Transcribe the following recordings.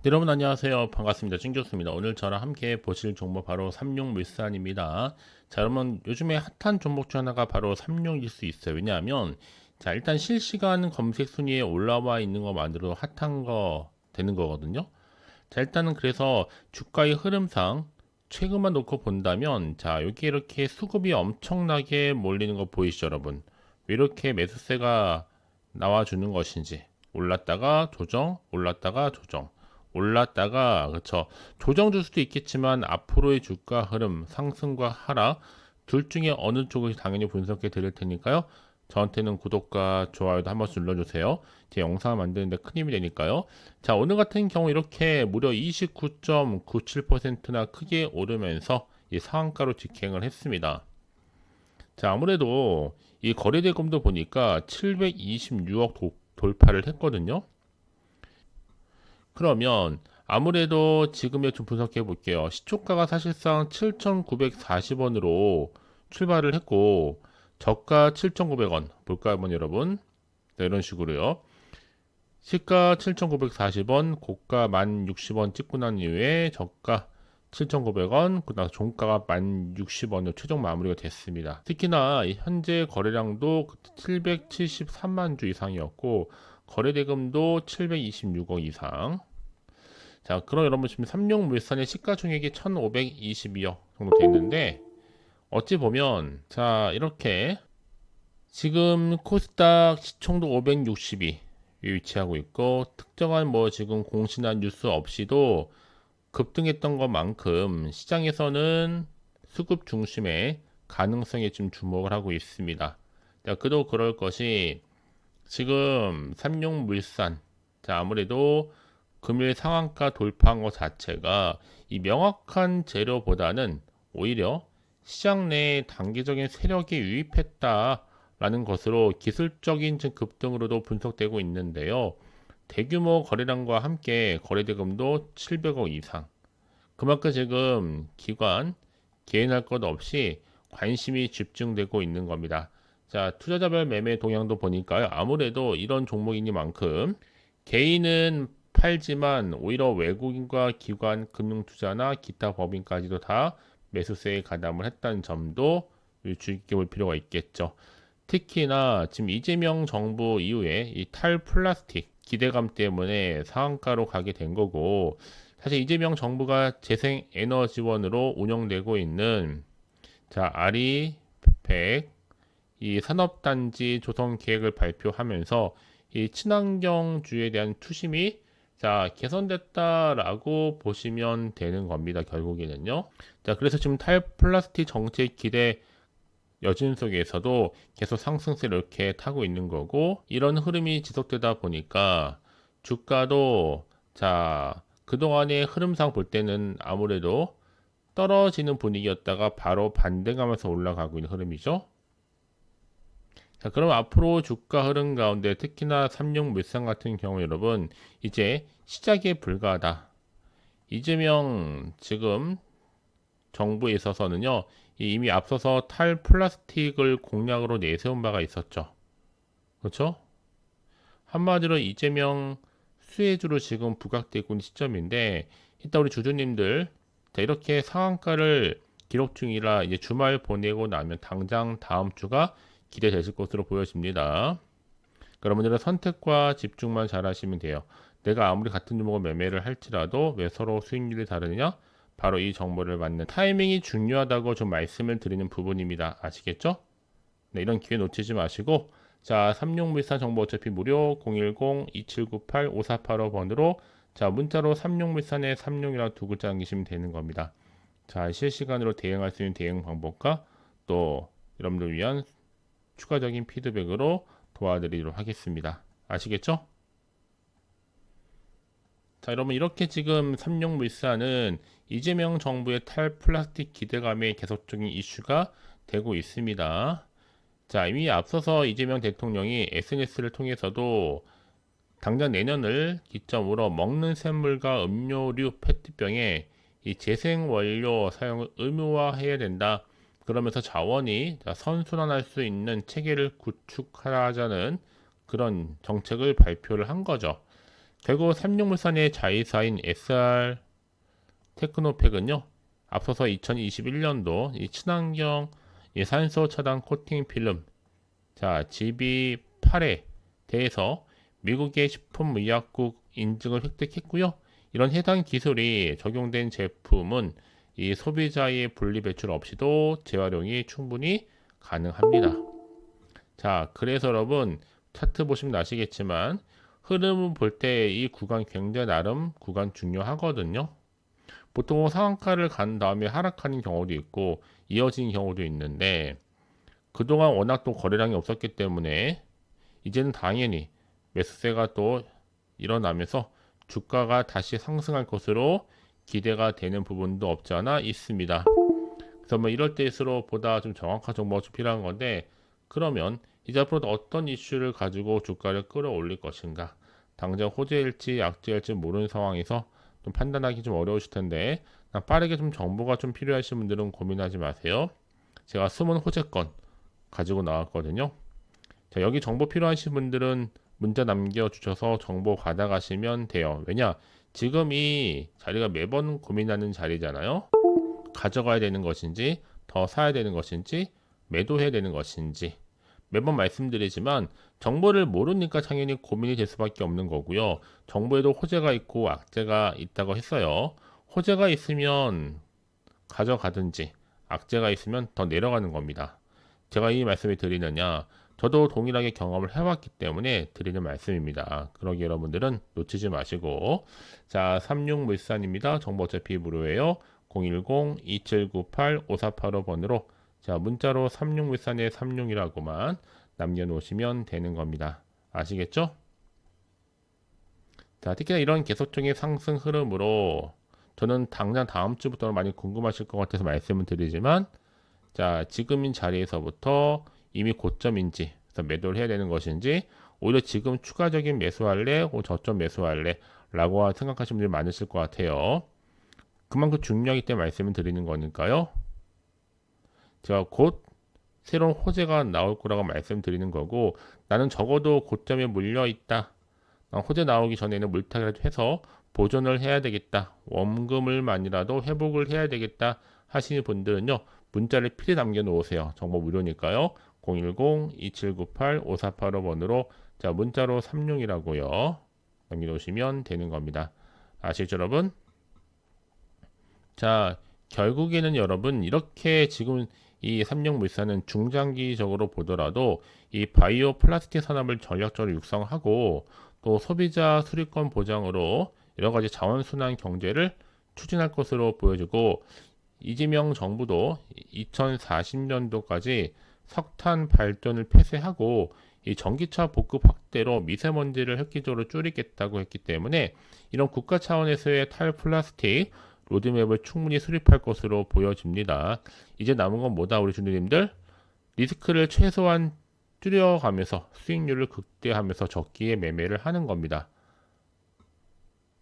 네, 여러분 안녕하세요. 반갑습니다. 찐교수입니다. 오늘 저랑 함께 보실 종목 바로 삼룡물산입니다. 자, 여러분 요즘에 핫한 종목 중 하나가 바로 삼룡일 수 있어요. 왜냐하면 자, 일단 실시간 검색 순위에 올라와 있는 것만으로 핫한 거 되는 거거든요. 자, 일단은 그래서 주가의 흐름상 최근만 놓고 본다면 자, 여기 이렇게 수급이 엄청나게 몰리는 거 보이시죠, 여러분? 왜 이렇게 매수세가 나와주는 것인지 올랐다가 조정, 올랐다가 조정, 올랐다가 그쵸, 조정 줄 수도 있겠지만 앞으로의 주가 흐름 상승과 하락 둘 중에 어느 쪽을 당연히 분석해 드릴 테니까요. 저한테는 구독과 좋아요도 한 번씩 눌러주세요. 제 영상 만드는데 큰 힘이 되니까요. 자, 오늘 같은 경우 이렇게 무려 29.97%나 크게 오르면서 이 상한가로 직행을 했습니다. 자, 아무래도 이 거래대금도 보니까 726억 돌파를 했거든요. 그러면 아무래도 지금에 좀 분석해 볼게요. 시초가가 사실상 7,940원으로 출발을 했고 저가 7,900원 볼까요, 한번 여러분? 네, 이런 식으로요. 시가 7,940원, 고가 1,060원 찍고 난 이후에 저가 7,900원, 그다음 종가가 1,060원으로 최종 마무리가 됐습니다. 특히나 현재 거래량도 773만 주 이상이었고 거래대금도 726억 이상. 자, 그럼 여러분 지금 삼룡물산의 시가총액이 1,522억 정도 되는데 어찌 보면 자, 이렇게 지금 코스닥 시총도 562 위치하고 있고 특정한 뭐 지금 공시나 뉴스 없이도 급등했던 것만큼 시장에서는 수급 중심의 가능성에 좀 주목을 하고 있습니다. 자, 그도 그럴 것이 지금 삼룡물산 자, 아무래도 금일 상한가 돌파한 것 자체가 이 명확한 재료보다는 오히려 시장 내에 단기적인 세력이 유입했다라는 것으로 기술적인 급등으로도 분석되고 있는데요. 대규모 거래량과 함께 거래대금도 700억 이상. 그만큼 지금 기관, 개인할 것 없이 관심이 집중되고 있는 겁니다. 자, 투자자별 매매 동향도 보니까요. 아무래도 이런 종목이니만큼 개인은 팔지만 오히려 외국인과 기관, 금융투자나 기타 법인까지도 다 매수세에 가담을 했다는 점도 주의 깊게 볼 필요가 있겠죠. 특히나 지금 이재명 정부 이후에 이 탈플라스틱 기대감 때문에 상한가로 가게 된 거고 사실 이재명 정부가 재생에너지원으로 운영되고 있는 자 아리백 이 산업단지 조성 계획을 발표하면서 이 친환경주에 대한 투심이 자 개선됐다라고 보시면 되는 겁니다. 결국에는요. 자 그래서 지금 탈플라스틱 정책 기대 여진 속에서도 계속 상승세를 이렇게 타고 있는 거고 이런 흐름이 지속되다 보니까 주가도 자 그동안의 흐름상 볼 때는 아무래도 떨어지는 분위기였다가 바로 반등하면서 올라가고 있는 흐름이죠. 자, 그럼 앞으로 주가 흐름 가운데 특히나 삼룡물산 같은 경우 여러분 이제 시작에 불과하다. 이재명 지금 정부에 있어서는요 이미 앞서서 탈플라스틱을 공약으로 내세운 바가 있었죠. 그렇죠? 한마디로 이재명 수혜주로 지금 부각되고 있는 시점인데 이따 우리 주주님들 자, 이렇게 상한가를 기록 중이라 이제 주말 보내고 나면 당장 다음 주가 기대되실 것으로 보여집니다. 여러분들은 선택과 집중만 잘 하시면 돼요. 내가 아무리 같은 종목을 매매를 할지라도 왜 서로 수익률이 다르느냐? 바로 이 정보를 받는 타이밍이 중요하다고 좀 말씀을 드리는 부분입니다. 아시겠죠? 네, 이런 기회 놓치지 마시고 자, 삼룡물산 정보 어차피 무료 010-2798-5485번으로 자, 문자로 삼룡물산에 삼룡이라고 두 글자 남기시면 되는 겁니다. 자, 실시간으로 대응할 수 있는 대응 방법과 또 여러분들 위한 추가적인 피드백으로 도와드리도록 하겠습니다. 아시겠죠? 자, 여러분 이렇게 지금 삼룡물산은 이재명 정부의 탈플라스틱 기대감에 계속적인 이슈가 되고 있습니다. 자, 이미 앞서서 이재명 대통령이 SNS를 통해서도 당장 내년을 기점으로 먹는 샘물과 음료류 페트병에 이 재생 원료 사용을 의무화해야 된다. 그러면서 자원이 선순환할 수 있는 체계를 구축하자는 그런 정책을 발표를 한 거죠. 결국 삼육물산의 자회사인 SR 테크노팩은요, 앞서서 2021년도 이 친환경 이 산소 차단 코팅 필름, 자, GB8에 대해서 미국의 식품의약국 인증을 획득했고요. 이런 해당 기술이 적용된 제품은 이 소비자의 분리 배출 없이도 재활용이 충분히 가능합니다. 자, 그래서 여러분 차트 보시면 아시겠지만 흐름을 볼 때 이 구간 굉장히 나름 구간 중요하거든요. 보통 상한가를 간 다음에 하락하는 경우도 있고 이어진 경우도 있는데 그동안 워낙 또 거래량이 없었기 때문에 이제는 당연히 매수세가 또 일어나면서 주가가 다시 상승할 것으로 기대가 되는 부분도 없지 않아 있습니다. 그래서 뭐 이럴 때일수록 보다 좀 정확한 정보가 좀 필요한 건데, 그러면 이제 앞으로 어떤 이슈를 가지고 주가를 끌어올릴 것인가, 당장 호재일지 악재일지 모르는 상황에서 좀 판단하기 좀 어려우실 텐데 빠르게 좀 정보가 좀 필요하신 분들은 고민하지 마세요. 제가 숨은 호재권 가지고 나왔거든요. 자, 여기 정보 필요하신 분들은 문자 남겨주셔서 정보 받아가시면 돼요. 왜냐? 지금 이 자리가 매번 고민하는 자리잖아요. 가져가야 되는 것인지, 더 사야 되는 것인지, 매도해야 되는 것인지. 매번 말씀드리지만 정보를 모르니까 당연히 고민이 될 수밖에 없는 거고요. 정보에도 호재가 있고 악재가 있다고 했어요. 호재가 있으면 가져가든지 악재가 있으면 더 내려가는 겁니다. 제가 이 말씀을 드리느냐, 저도 동일하게 경험을 해왔기 때문에 드리는 말씀입니다. 그러기 여러분들은 놓치지 마시고, 자, 삼육물산입니다. 정보 어차피 무료예요. 010-2798-5485번으로 자, 문자로 삼육물산의 삼육이라고만 남겨놓으시면 되는 겁니다. 아시겠죠? 자, 특히나 이런 계속적인 상승 흐름으로 저는 당장 다음 주부터는 많이 궁금하실 것 같아서 말씀을 드리지만, 자, 지금인 자리에서부터 이미 고점인지, 그래서 매도를 해야 되는 것인지, 오히려 지금 추가적인 매수할래, 혹은 저점 매수할래 라고 생각하시는 분들이 많으실 것 같아요. 그만큼 중요하기 때문에 말씀을 드리는 거니까요. 제가 곧 새로운 호재가 나올 거라고 말씀드리는 거고, 나는 적어도 고점에 물려 있다, 호재 나오기 전에는 물타기라도 해서 보존을 해야 되겠다, 원금을만이라도 회복을 해야 되겠다 하시는 분들은요, 문자를 필히 남겨놓으세요. 정보 무료니까요. 010-2798-5485번으로 자, 문자로 36이라고요 남겨놓으시면 되는 겁니다. 아시죠, 여러분? 자, 결국에는 여러분 이렇게 지금 이 삼육물산은 중장기적으로 보더라도 이 바이오 플라스틱 산업을 전략적으로 육성하고 또 소비자 수익권 보장으로 여러 가지 자원순환 경제를 추진할 것으로 보여지고, 이재명 정부도 2040년도까지 석탄 발전을 폐쇄하고 이 전기차 보급 확대로 미세먼지를 획기적으로 줄이겠다고 했기 때문에 이런 국가 차원에서의 탈플라스틱 로드맵을 충분히 수립할 것으로 보여집니다. 이제 남은 건 뭐다, 우리 주주님들? 리스크를 최소한 줄여가면서 수익률을 극대화하면서 적기에 매매를 하는 겁니다.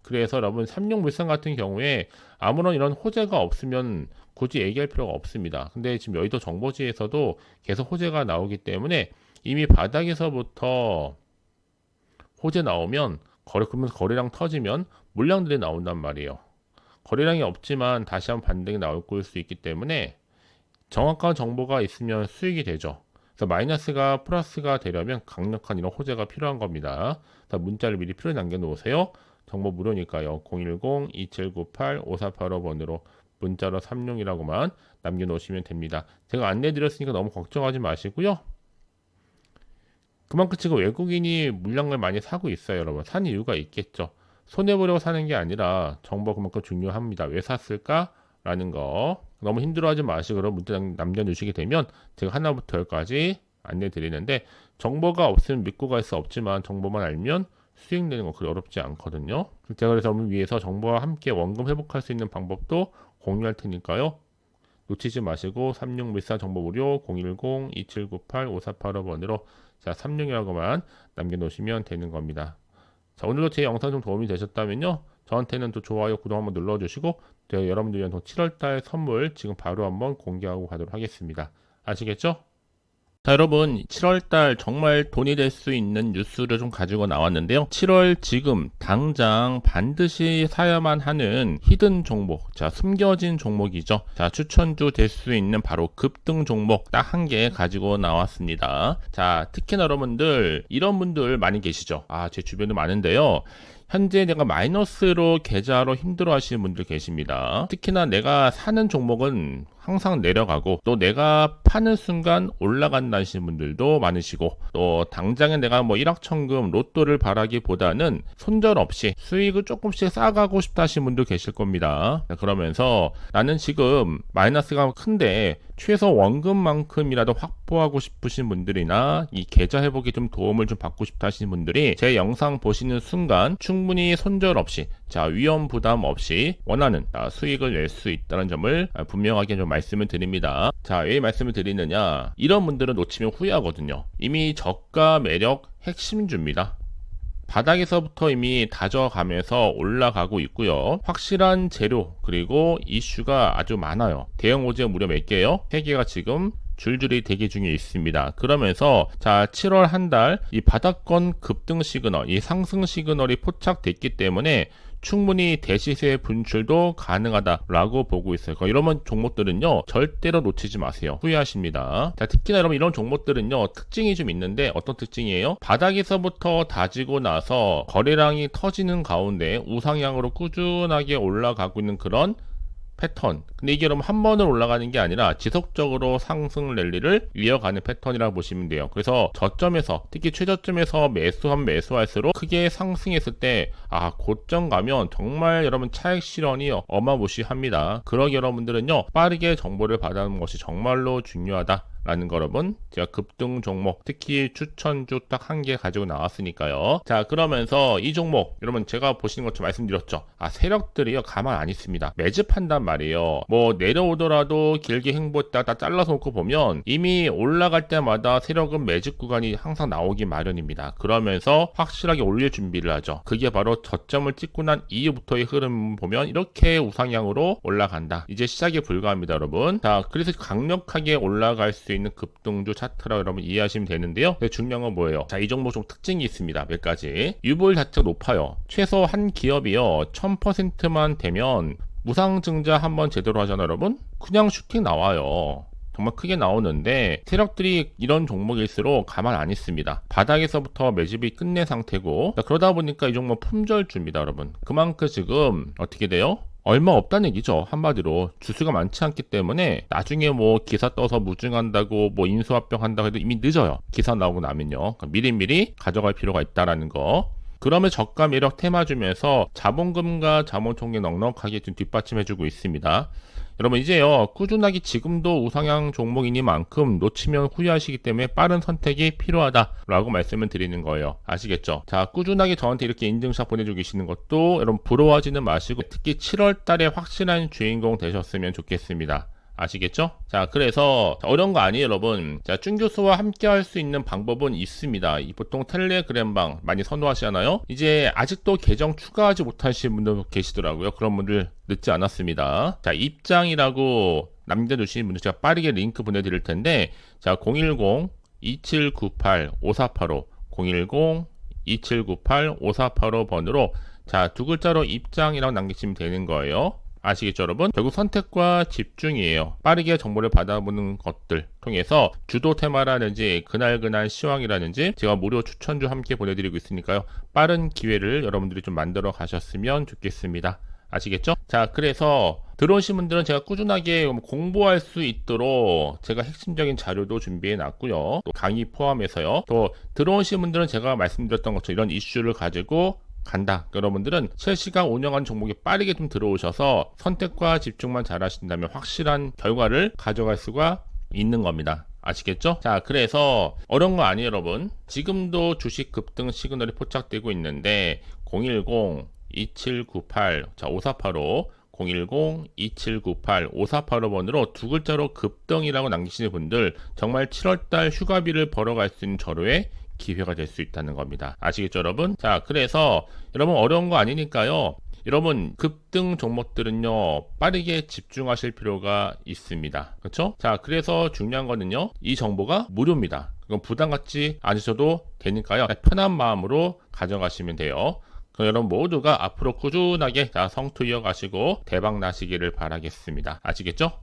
그래서 여러분 삼육물산 같은 경우에 아무런 이런 호재가 없으면 굳이 얘기할 필요가 없습니다. 근데 지금 여의도 정보지에서도 계속 호재가 나오기 때문에 이미 바닥에서부터 호재 나오면 그러면서 거래량 터지면 물량들이 나온단 말이에요. 거래량이 없지만 다시 한번 반등이 나올 수 있기 때문에 정확한 정보가 있으면 수익이 되죠. 그래서 마이너스가 플러스가 되려면 강력한 이런 호재가 필요한 겁니다. 그래서 문자를 미리 필요히 남겨놓으세요. 정보 무료니까요. 010-2798-5485번으로 문자로 36이라고만 남겨놓으시면 됩니다. 제가 안내드렸으니까 너무 걱정하지 마시고요. 그만큼 지금 외국인이 물량을 많이 사고 있어요, 여러분. 산 이유가 있겠죠. 손해보려고 사는 게 아니라 정보가 그만큼 중요합니다. 왜 샀을까? 라는 거 너무 힘들어하지 마시고 문자 남겨주시게 되면 제가 하나부터 열까지 안내 드리는데, 정보가 없으면 믿고 갈 수 없지만 정보만 알면 수익 내는 거 그리 어렵지 않거든요. 제가 그래서 여러분 위해서 정보와 함께 원금 회복할 수 있는 방법도 공유할 테니까요. 놓치지 마시고 삼육물산 정보 무료 010-2798-5485번으로 자, 36이라고만 남겨놓으시면 되는 겁니다. 자, 오늘도 제 영상 좀 도움이 되셨다면요, 저한테는 또 좋아요, 구독 한번 눌러주시고, 제가 여러분들 위한 7월달 선물 지금 바로 한번 공개하고 가도록 하겠습니다. 아시겠죠? 자, 여러분 7월달 정말 돈이 될 수 있는 뉴스를 좀 가지고 나왔는데요. 7월 지금 당장 반드시 사야만 하는 히든 종목, 자 숨겨진 종목이죠. 자 추천주 될 수 있는 바로 급등 종목 딱 한 개 가지고 나왔습니다. 자 특히나 여러분들 이런 분들 많이 계시죠. 제 주변에 많은데요. 현재 내가 마이너스로 계좌로 힘들어 하시는 분들 계십니다. 특히나 내가 사는 종목은 항상 내려가고 또 내가 파는 순간 올라간다 하시는 분들도 많으시고 또 당장에 내가 뭐 일확천금 로또를 바라기보다는 손절없이 수익을 조금씩 쌓아가고 싶다 하시는 분도 계실 겁니다. 그러면서 나는 지금 마이너스가 큰데 최소 원금만큼이라도 확보하고 싶으신 분들이나 이 계좌 회복에 좀 도움을 좀 받고 싶다 하시는 분들이 제 영상 보시는 순간 충분히 손절 없이 자 위험 부담 없이 원하는 수익을 낼 수 있다는 점을 분명하게 좀 말씀을 드립니다. 자 왜 말씀을 드리느냐, 이런 분들은 놓치면 후회하거든요. 이미 저가 매력 핵심주입니다. 바닥에서부터 이미 다져가면서 올라가고 있고요. 확실한 재료 그리고 이슈가 아주 많아요. 대형 오제 무려 몇 개요? 3개가 지금 줄줄이 대기 중에 있습니다. 그러면서 자 7월 한 달 이 바닥권 급등 시그널, 이 상승 시그널이 포착됐기 때문에 충분히 대시세 분출도 가능하다라고 보고 있어요. 이런 종목들은요 절대로 놓치지 마세요. 후회하십니다. 자, 특히나 여러분 이런 종목들은요 특징이 좀 있는데 어떤 특징이에요? 바닥에서부터 다지고 나서 거래량이 터지는 가운데 우상향으로 꾸준하게 올라가고 있는 그런 패턴. 근데 이게 여러분 한 번을 올라가는 게 아니라 지속적으로 상승 랠리를 이어가는 패턴이라고 보시면 돼요. 그래서 저점에서 특히 최저점에서 매수할수록 크게 상승했을 때 고점 가면 정말 여러분 차익 실현이 어마무시합니다. 그러기 여러분들은요 빠르게 정보를 받아놓는 것이 정말로 중요하다 라는 거 여러분 제가 급등 종목 특히 추천주 딱 한 개 가지고 나왔으니까요. 자 그러면서 이 종목 여러분 제가 보시는 것처럼 말씀드렸죠. 세력들이요 가만 안 있습니다. 매집한단 말이에요. 뭐 내려오더라도 길게 횡보했다가 잘라서 놓고 보면 이미 올라갈 때마다 세력은 매집 구간이 항상 나오기 마련입니다. 그러면서 확실하게 올릴 준비를 하죠. 그게 바로 저점을 찍고 난 이후부터의 흐름 보면 이렇게 우상향으로 올라간다. 이제 시작에 불과합니다 여러분. 자 그래서 강력하게 올라갈 수 있는 급등주 차트라고 여러분 이해하시면 되는데요. 근데 중요한 건 뭐예요? 자, 이 종목 좀 특징이 있습니다. 몇 가지. 유보율 자체가 높아요. 최소 한 기업이요 1000%만 되면 무상증자 한번 제대로 하잖아요 여러분. 그냥 슈팅 나와요. 정말 크게 나오는데 세력들이 이런 종목일수록 가만 안 있습니다. 바닥에서부터 매집이 끝낸 상태고 그러다 보니까 이 종목 품절주입니다 여러분. 그만큼 지금 어떻게 돼요? 얼마 없다는 얘기죠. 한마디로 주수가 많지 않기 때문에 나중에 뭐 기사 떠서 무증한다고 뭐 인수합병 한다고 해도 이미 늦어요. 기사 나오고 나면요. 그러니까 미리미리 가져갈 필요가 있다라는 거. 그러면 저가 매력 테마 주면서 자본금과 자본총계 넉넉하게 좀 뒷받침해주고 있습니다. 여러분 이제요 꾸준하게 지금도 우상향 종목이니만큼 놓치면 후회하시기 때문에 빠른 선택이 필요하다라고 말씀을 드리는 거예요. 아시겠죠? 자 꾸준하게 저한테 이렇게 인증샷 보내주고 계시는 것도 여러분 부러워하지는 마시고 특히 7월 달에 확실한 주인공 되셨으면 좋겠습니다. 아시겠죠? 자 그래서 어려운 거 아니에요 여러분. 자 쭌교수와 함께 할 수 있는 방법은 있습니다. 보통 텔레그램방 많이 선호하시잖아요. 이제 아직도 계정 추가하지 못하신 분들 계시더라고요. 그런 분들 늦지 않았습니다. 자 입장이라고 남겨주신 분들 제가 빠르게 링크 보내드릴 텐데 자 010-2798-5485 010-2798-5485번으로 자 두 글자로 입장이라고 남기시면 되는 거예요. 아시겠죠 여러분? 결국 선택과 집중이에요. 빠르게 정보를 받아보는 것들 통해서 주도 테마라든지 그날 시황이라든지 제가 무료 추천주 함께 보내드리고 있으니까요. 빠른 기회를 여러분들이 좀 만들어 가셨으면 좋겠습니다. 아시겠죠? 자 그래서 들어오신 분들은 제가 꾸준하게 공부할 수 있도록 제가 핵심적인 자료도 준비해 놨고요. 또 강의 포함해서요. 또 들어오신 분들은 제가 말씀드렸던 것처럼 이런 이슈를 가지고 간다. 여러분들은 실시간 운영한 종목에 빠르게 좀 들어오셔서 선택과 집중만 잘 하신다면 확실한 결과를 가져갈 수가 있는 겁니다. 아시겠죠? 자 그래서 어려운 거 아니에요 여러분. 지금도 주식 급등 시그널이 포착되고 있는데 010-2798-5485 010-2798-5485번으로 두 글자로 급등이라고 남기시는 분들 정말 7월달 휴가비를 벌어갈 수 있는 절호의 기회가 될 수 있다는 겁니다. 아시겠죠 여러분? 자 그래서 여러분 어려운 거 아니니까요. 여러분 급등 종목들은요 빠르게 집중하실 필요가 있습니다. 그렇죠? 자, 그래서 중요한 거는요 이 정보가 무료입니다. 그럼 부담 갖지 않으셔도 되니까요 편한 마음으로 가져가시면 돼요. 그럼 여러분 모두가 앞으로 꾸준하게 성투 이어가시고 대박 나시기를 바라겠습니다. 아시겠죠?